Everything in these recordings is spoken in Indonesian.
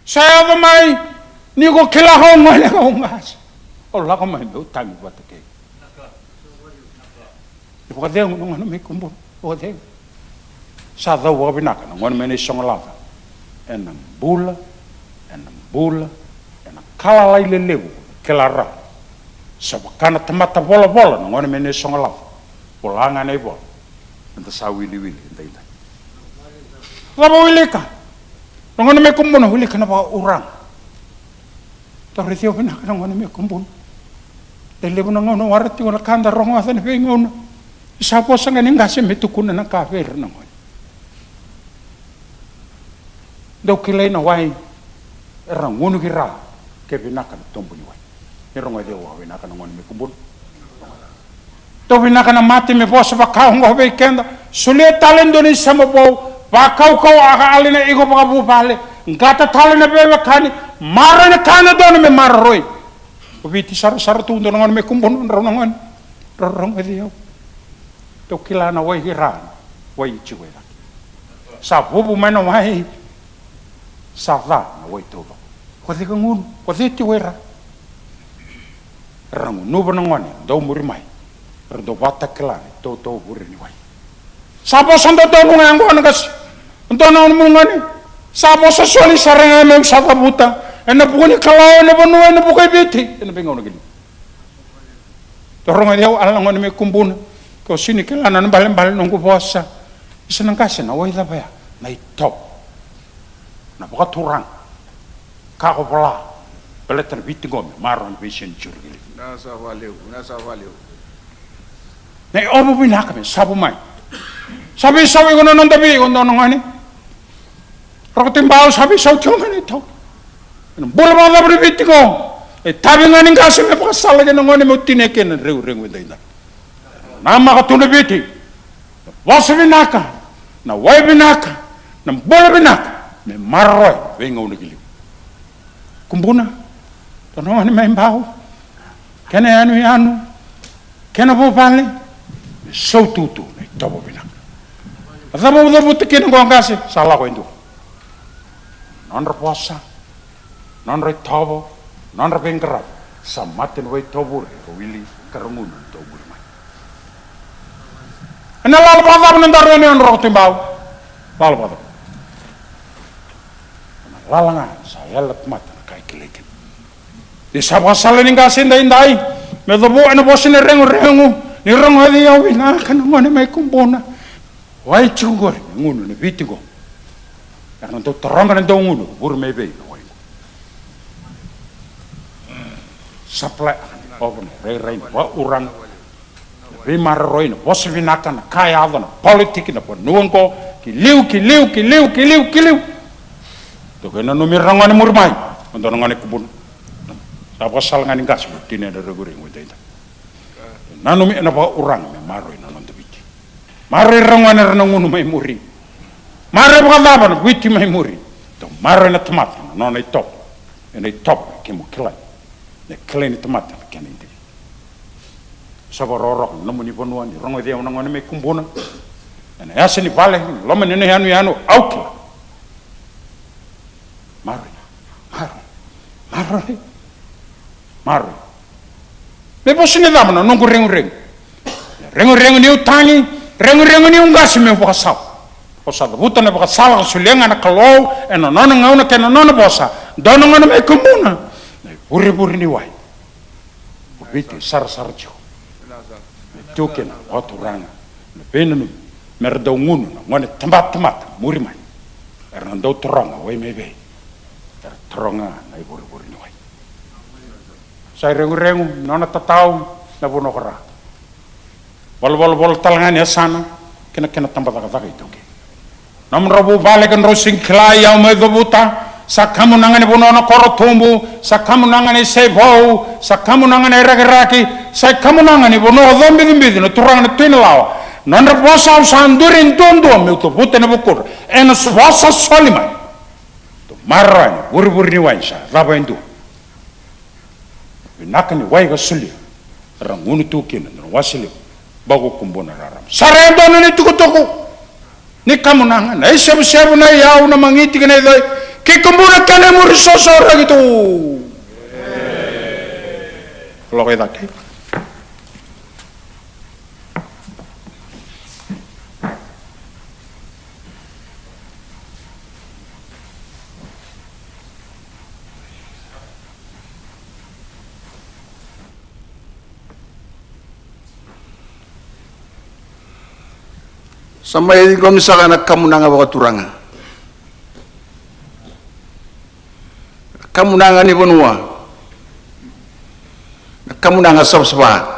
Saya mai ni ko kila ho ngale ko ngas. Ola ko mai do tangi buat ke. Ibu kata yang ngon me kumbun. Ibu kata sa da wo binaka ngon me ni songlava. Enam bula ena kala lai lelewu kelara. Sabakana temata bola ngon me ni songlava. Polanga nei bol. Enta sa wili enta. Lama wili ka. Ngon me kumbun wili kana ba urang. Tore tio bina kana ngon me kumbun. Lelewu ngon warati wala kanda rongo asan pe ngon. Sapo sanga ninga se me tukuna na ka ver ngon. Do kilai na wai erang ngunu kira ke bina kana tombu ni wai. Erongo de wa bina kana ngon me kumbun. To bina kana mati me bosa ba ka ngo be kenda. Sule talendo ni sama bo ba kau aga alina igo ba bu bale. Ngata talena be kani marana kana don me marroi. Ubiti sar tu ngon me kumbun rongon. Rongo de yo. To kilana wai hira wai chiwela. Sa bubu mana wai sava na wai toba. Ko te ngun, ko te chiwera. Rangu no banangone do muri mai. Do bata kilana to buri ni wai. Sapo sando do ngunga ngona gas. Ntono mungani. Sapo sosoli saranga me sava buta. Ena bukuni kalau ena bonu ena bukai beti. Ena bengono gini. Torong dia ala ngone me kumbuna. Kau sini kelana balen nunggu puasa. Senang kasih na wai apa ya? Na top. Na buka turang. Kau pola. Bela terbiti gom maron vision jurgili. Nasa valeu. Na obu binaka me sabu mai. Sabi kono nonda bi kono ngani. Rokotimbau sabi cuma ni tau. Bola bala berbiti gom. Tapi ngani kasih me buka salah je ngani mutine ken reu wedai. Nama katuna biti, wasa binaka, na wai binaka, na bola binaka, me marroi venga unigili. Kumbuna, tono ani main bau, kena anu, kena bopale, me so tutu, me tobo binaka. Azabo udah butuh kena gongkasi, salah kau itu. Non reposa, non retobo, non repengkerap, samatin wai tobur, kawili kerengun tobur. Ena lalu pada menentar ini orang timbau, lalu pada. Lalangan saya let mata kayak kelekin. Di sabah salah ini kasih indai, medobo ena bosin rengu, ni rengu dia wina kan mana mai kumpona. Wai cunggur ngunu ni bitigo. Karena tu terang kan tu ngunu, buru mai bei wai. Supply, open, rain, wa urang. Rimar roina, bos vinakan, kaya avana, politik na po nuangko, kiliu. To kena no mirangane murmai, untuk ngane kubun. Sapa sal ngane gas butine ada reguri ngudai. Nanu mi na pa urang me maroi na non tebiti. Maroi rangane renangunu mai muri. Maroi bagaban witi mai muri. To maroi na tomat, non ai top. Ene top kemo kelai. Ne kelai ni tomat kene. Sabarorok namun ni ponuan ni rongo dia unang me kumbuna ena yase ni pale loma ni hanu auki maro me posine damana nongo rengu ni utangi rengu ni ungasi me bokasau posa butana bokasala sulenga na kalau ena nona ngauna kena nona bosa dono ngana me kumbuna buri ni wai ubiti sar jo Jokena oturanga na penanu merdo ngunu na ngone tempat muri mai erna do tronga wai mebe tronga na buri ni wai sai rengu nona tatau na bono kara bol talangan ya sana kena tempat kata itu ke nam robu balik kan rosing klaya me dobuta sakamu nangane bonono koro tumbu sakamu nangane sebau sakamu nangane raki sakamu nangane bonono dombi no turang tuin lawa non reposa sandurin tondo me to putene bukur ena swasa solima to marran bur ni wansa raba indu binakani waiga suli rangunu tukin no wasili bago kumbona raram sarendo ni tukutuku ni kamu nangane sebu na yau na mangiti kene kikumbuna kane murisosora gitu. Lo kita ke. Sampai kalau misalkan kamu nanga bawa turanga, kamu nanga ni benua, kamu nanga sab-saba,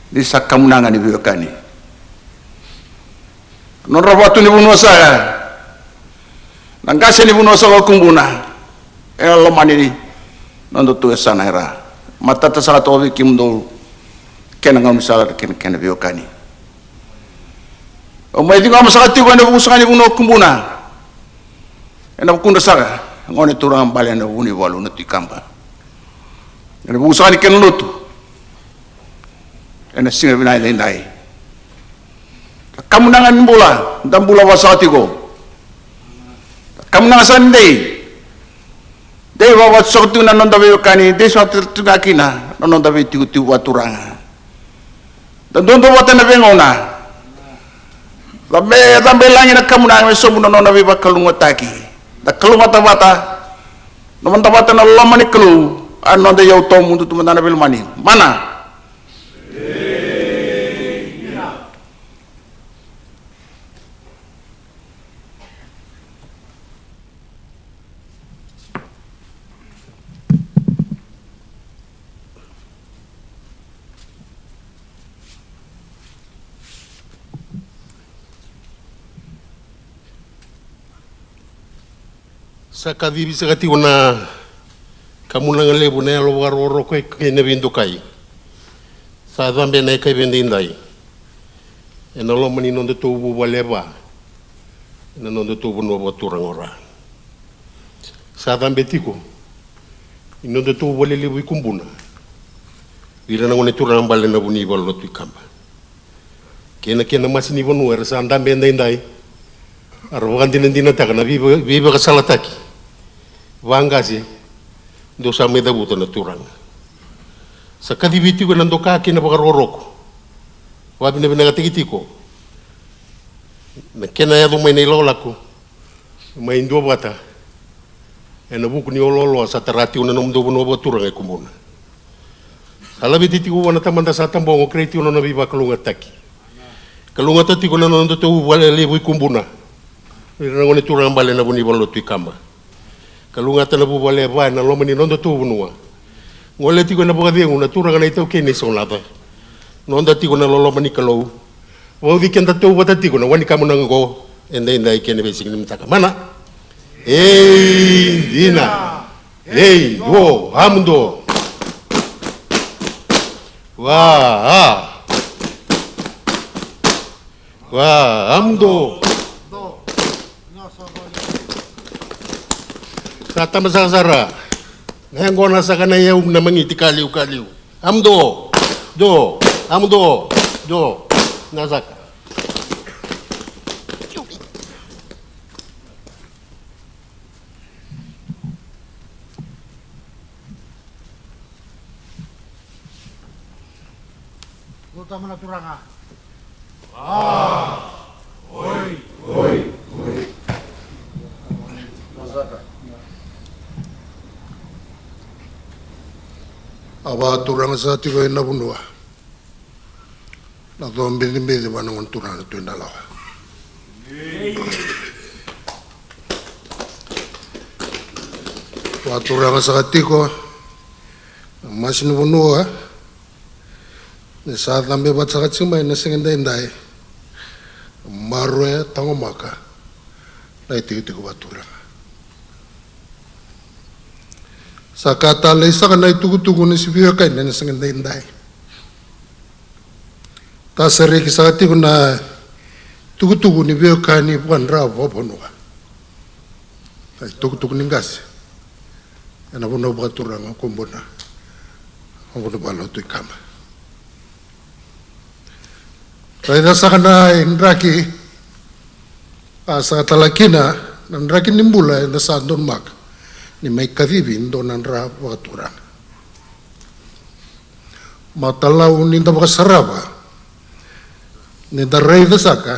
disa kamu nanga ni biokani. Nora batu ni benua saya, nangkasi ni benua saya kumbuna, lomani ni, nondo tu esana era, mata tersalah tu kim do, kena ngam misalnya kena biokani. Omai di ngam sakati ko na busani uno kumbuna. Ena kunda saka ngone turang bale na uni walu na tikamba. Ena busani ken lutu. Ena singa binai dai. Kamu nangan bola, dan bola wasati ko. Kamu nangan sandai. Dei wawa sotu na nonda be kani, dei sotu tugakina, nonda be tiu waturanga. Dan dondo watana bengona. Lambe langi na kamu na mesomu na nona viva kalunga taki. Da kalunga tabata. Naman tabata na lamani kalu. Ano da yau tomu tu tumana bil mani. Mana? Sakadibi sakati una kamu nangale bune lo waroro ko kene bindu kai sa dambe na kai bendindai ena lo mani non de tubu waleba ena non de tubu no boturang ora sa dambe tiko non de tubu walele wi kumbuna wira na ngone turang bale na buni balo tu kamba kena masini bonu era sa dambe ndai arwagan dinendina takana biba kasalataki wangasi do sampai dah buat naturang. Sekali biti ko nando kaki na bakarorok. Wabi na binagatigitiko. Nakena ya do may nailola ko. May indo bata. E nabuko ni ololo sa tarati una nomdo no baturang e kumuna. Ala biti ko wana tamanda sa tambongo kreti una nabiba kalunga taki. Kalunga tati ko na nando to wala lebu kumbuna. Ngone turang bale na buni balo tu kamba. Kalunga tana bu bale ba na lomani nondo tu bunua ngole ti ko na boga diengu na tura kana itau kene sonata nonda ti ko na lolomani kalau wa di kenda tu wata ti ko na wani kamu nango enda kene be sing nimtaka mana dina wo hamdo wa hamdo Tata masasara, ngayon nasa kanaya na mangiti kaliw. Amdo, nasak. Utama na turanga. Oi. Aba turang sa tigo na bunua. Na to mbili banangon turang tu ndalawa. Wa turang sa tigo masin bunua. Ni sa tambe bat sa chimai na singenda indai. Marwe tangomaka. Na tigo baturang. Sakata lesa kana tugu ni sibio kai na sangenda indai. Ta sere ki sakati kuna tugu ni bio kai ni bukan rawa bonua. Ai tugu ni gas. Ana bono baturang kumbona. Bono balo tu kama. Rai rasa kana indraki asa talakina nanra kinimbula na sa don mak ni may kadibin do nanra wakaturang matalaw ni da makasaraba ni da rey da saka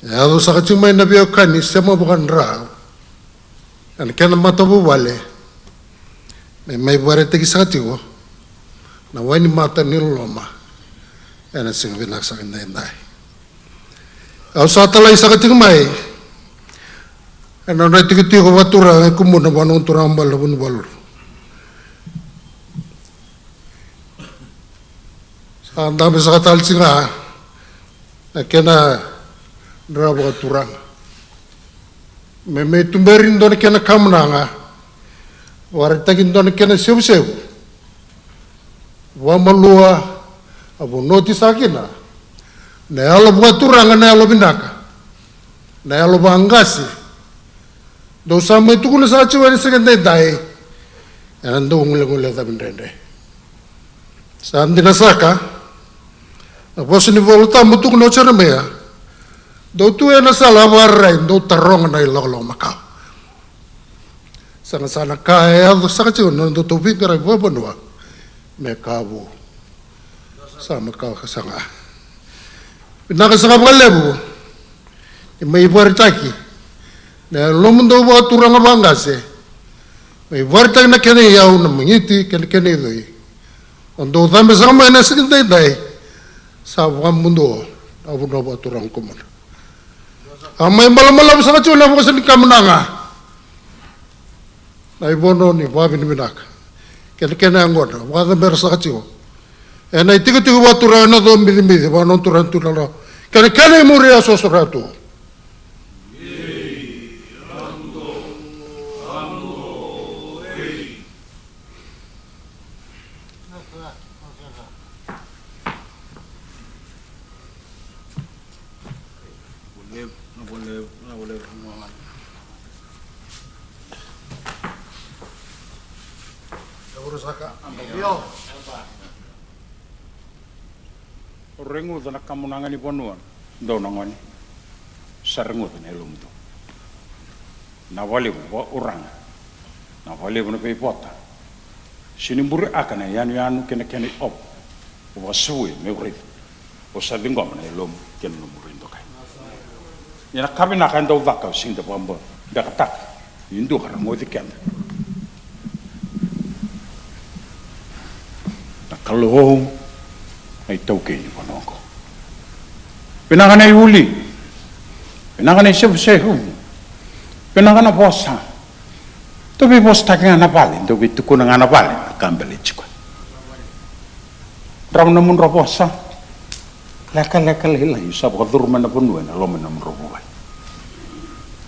ya do saka cumay na biyo kani sama bukan ra an kena matabu wale may bare tegi sakatigo na wani mata ni loma ana sing binak sakin dai au satalai sakatigo mai ana na tigi watura kumuna banun turang bal bun bal anda bisa katal singa kena drabo turang me tumberin don kena kamnanga wartakin don kena sebu wa malua abu notis akina na alo buat turang na alo binaka na alo bangasi do sama itu kuna sa chiwa ni sekende dai ando ngule tabin rende sandi nasaka apos ni volta mutuk no charmea do tu ena sala warra do tarong na ilolo makau sana kaya do sakachu no do tu pikara bobanwa me kabu sama kau kasanga pinaka saka balebu mai bartaki na lomundo bo turanga bangase mai bartak na kene yau na mangiti kene doi ondo dambe sama na sekende dai sabu mundo abu nobo turang kumon amai malam sama cuna bukan seni kamunanga na ibono ni babi ni binak kene anggota bukan berasa kecil na tiga watura na do midi banon turan turalo kene muria sosoratu rengu dana kamunanga ni bonuan do nangoni sarengu dana elumdo na wale bo urang na wale bo pe pota sinimburu akana yanu kene op o suwe me ure o sabingom na elum ken no murindo kai yana kabina kan do vaka sinda bombo da katak indu karango diken na kalau ay tauke ni bonoko pinakana uli pinakana sebu pinakana bosa to be bosta kana pale to be tukuna ngana pale kambele chiko ramna mun robosa leka lila yusa bo durma na bunwe na lo mena mrobo wai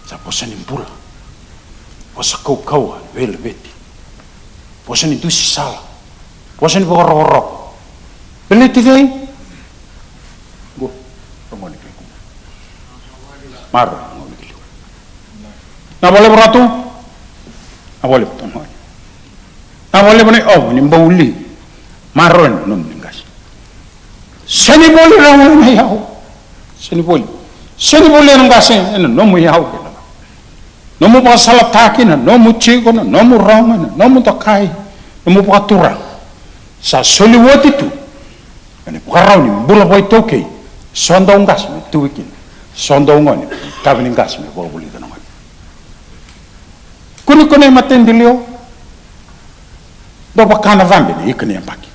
sa bosa ni mpula bosa kau vel beti bosa ni tusi sala bosa ni bororo beli tidai, go, ramai ni kau, marah ramai ni kau. Na boleh beratu, na boleh betul hari. Na boleh bani ni bauli, marah ni nom ninggas. Seni boleh ramai ni yau, seni boleh ninggas ni nom yau kena. Nomu pasalat takin, nomu cikon, nomu ramai, nomu takai, nomu paturang. Sa soliwat itu. Ani pukarau ni bula boy toke sonda ungas me tuikin sonda ungoni kabini ngas me bo buli dana kuni matendilio do bakana vambe ni ikni ambaki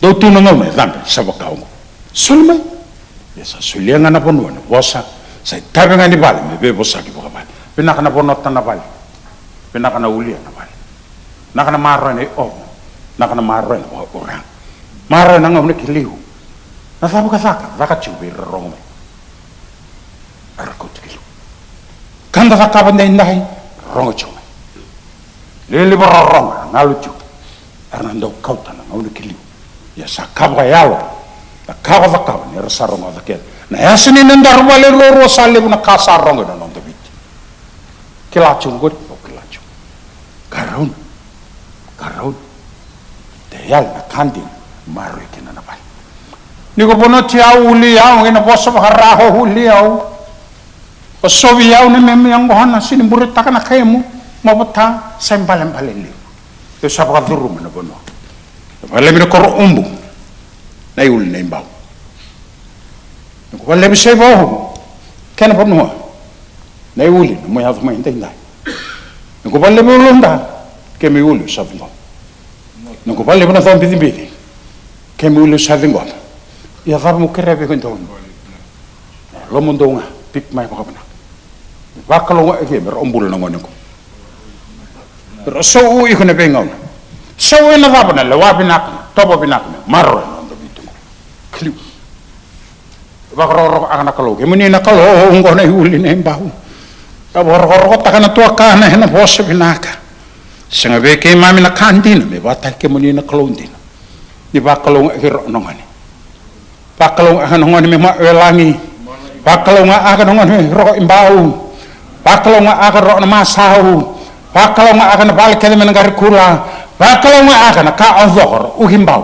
do tunu ngome vambe sabakaungo sulme esa sulianga na ponuana bosa sai tabenga ni bale me be bosa ki bokabale pinakana bonota na bale pinakana ulia na bale nakana marro ni nakana marro ni orang mara nanga una kiliu na sabu kasaka vakachubi rongo arko tikilu kanda vakaba ndai rongo chome lele rongo ngaluchu arnando kauta na una kiliu ya sakaba yalo na kaba vakaba ni rasarongo dakel na yasini nandar wale loro sale una kasa rongo na ndo biti kilachu ngod kilachu karaun te yal na kandi maru kena na bal ni ko bono tiau uli au ina boso haraho uli au o sovi au ne meme yang gohana sini murid takana kaimu mabota sembalen baleli to sabra duru mana bono wala mi ko umbu nay ul nay baw ko wala bi sebo kana bono nay ul mo ya ma inda ko wala bi ulunda ke mi ul sabno ko wala bi na thon bidi ke mi ul sabno ya far mo kerebe ko ndon lo mo ndonga pik mai ko bana bakalo nga ke mer ombul na ngone ko pero so u ikone bengaw so ina rabana le wabinak tobo binak marro ndo bitu kliu bakro ana kalo ke muni na kalo ngone uli ne mbahu tabor takana tua kana hena bose binaka senga be ke mami na kandina me bata ke muni na kalo ndina di bakalo nga ke ro ngone bakalo nga ngone me ma elangi bakalo nga aga ngone ro imbau bakalo nga aga ro na masau bakalo nga aga na balke men ngar kula bakalo nga aga na ka azhor uhimbau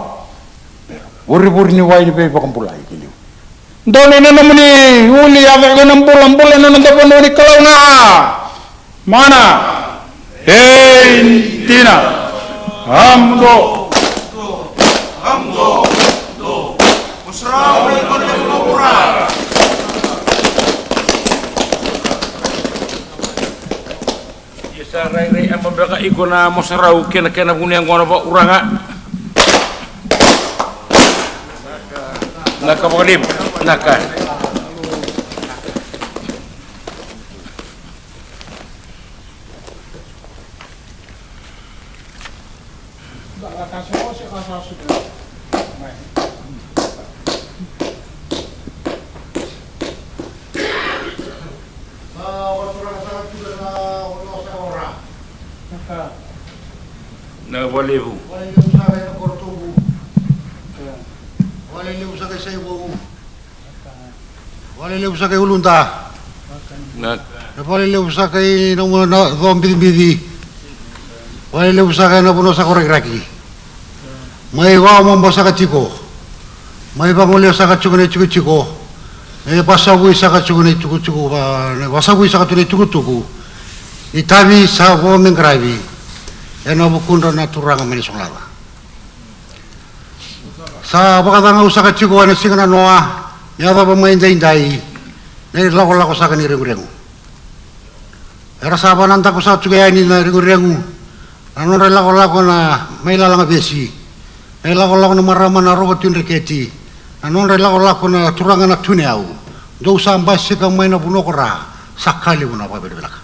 buri ni wai be bakumpulai kili ndone na muni uli ave ga nambulam bulan na ndapono ni kalau nga mana tina hamdo musra ko ko pura rai ambaka ikona mosarau kena punya ngono ba uranga naka bolim naka na walevu Wale usa kay ulunda. na Wale usa kay no bidi. Wale usa kay no sa koregraki. Mai wa mo basa ka chiko. Mai ba mo le sa ka chiko. Basa wi sa ka chiko ba basa wi sa ka tuku. Itabi sa wo mengravi. Eno bukunda na turanga mani songlava. Sa bakatanga usa ka chiko ana singana noa. Ya ba main dai nei lako sa kani rengu era sa ba nanta ko sa tsuga ni na rengu ano re lako na mai langa besi nei lako na marama na robot tin reketi ano re lako na turanga na tune au do sa mbasi ka mai na bunokora sakali buna ba belaka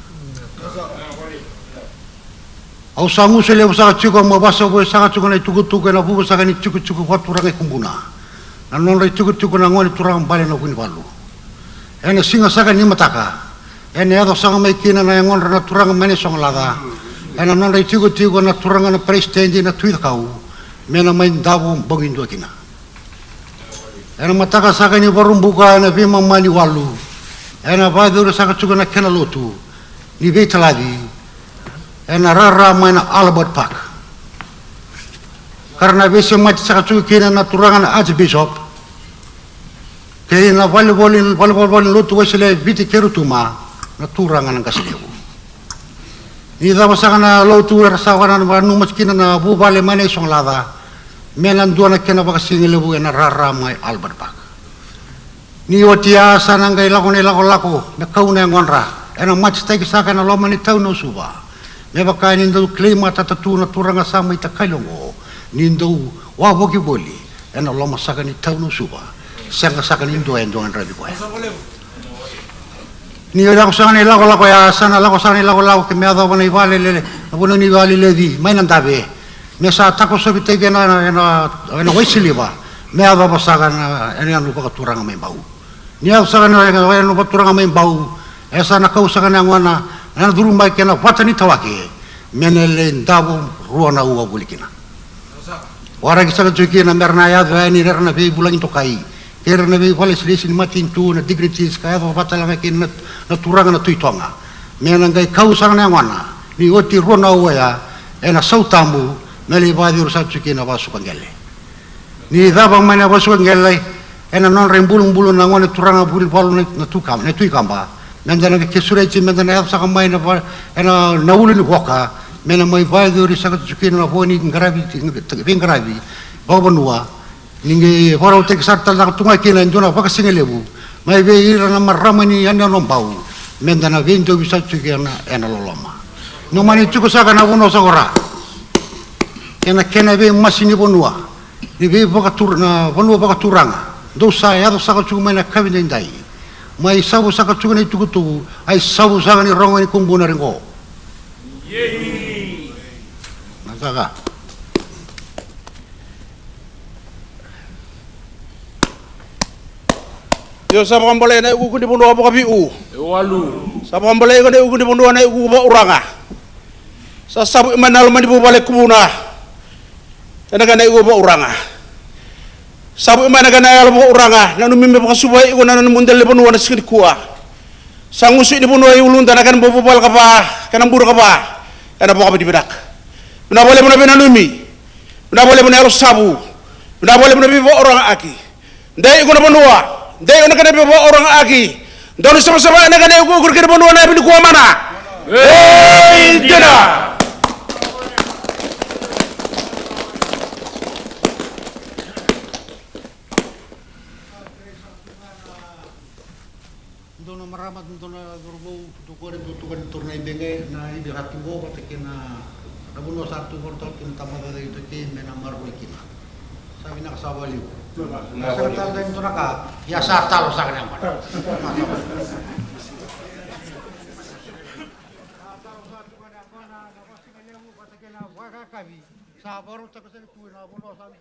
au sa musele usa tsuga mo basa bo sa tsuga na tuku na bu sa kani tuku faturanga kumbuna anon rai tuku na ngoni turang bale no kuni balu ene singa saka ni mataka ene ado sanga mai kina na ngon na turang mane song lada ene anon rai tuku na turang na president na tuit kau mena main dabu bangin dua kina ene mataka saka ni barum buka ene bima mani walu ene badur saka tuku na kena lotu ni betaladi ene rara main Albert Park karena besi mati saka tuku kina na turangan aja besok kaya na volleyball lutu wasile biti kerutuma na turangan ang kasilewu ni da masaka lutu rasawana na numaskina na bubale mane song lada menan dua na kena bakasilewu na raramay Albert Park ni watia sana ngai lako na kauna ngonra ena mati stay saka na loma ni tau no suba me baka nindo klima tatatu na turanga sama itakailongo nindo wa boki boli ena loma saka ni tau no suba sanga saka nindo endongan rabi ko ni lako saka ni lako ya sana lako saka ni lako ke me ado bana ivale le abono ni vale le di mai nandabe me sa tako so bitege na waisiliba me ado basaka na ena no baka turanga me bau ni ado saka na no baka turanga me bau esa na kau saka na ngwana na duru mai kena watani tawake menele ndabo ruana uwa bulikina wara kisaka cuki na merna ya ni rerna be bulang to kai kerna be vale selesin matin tu na digritis kaya va patala makin na turanga na tuitonga mena ngai kau sanga na ngwana ni oti ruana uwa ya ena sautamu mele badi ursa cuki na basu kangele ni daba mana basu kangele ena non rembulung na ngwana turanga bul balu na tukam na tuikamba Mendana ke sureci mendana el saka mai na na ulu ni hoka mena mai vai do ri saka tsukina na foni ngaravi ngaravi babanua ninge horau tek sarta la tunga kina ndona faka singelebu mai ve ira na maramani anda no bau mendana vento bisa tsukina ena loloma no mani tsuko saka na bono sagora kena ve masini bonua ni ve baka turna bonua baka turanga dosa ya do saka tsukuma na kavinde ndai mai sabu saka tsukuna tukutu ai sabu saka ni rongo ni kumbuna ringo yehi nasaka yo sabu kambale na uku di bono apa kapiu walu sabu kambale ko na uku di bono na uku ba uranga sa sabu manal mandi bu bale kumuna na kana uku ba uranga sabu imana kana yalo bo uranga nanu mimbe ba subai ko nanu mundel bono wana sikri kuwa sangusu di bono yulunda na kan bo bal kapa kana buru kapa kana bo di bedak bina boleh bono bina numi bina boleh bono yalo sabu bina boleh bono bi bo uranga aki ndai ko na bono wa ndai ona kana bi bo uranga aki ndonu sama-sama na kana uku kur bono na bi kuwa mana dina ndona maramat ndona gurbo tukuan turna ibenge na ibi hatimbo patikina abuno satu portal kin tamada itu ki mena marbo kina sabi na kasawali sa tal din to naka ya sa talo sa kanya man sa baro ta kasi kuina abuno sa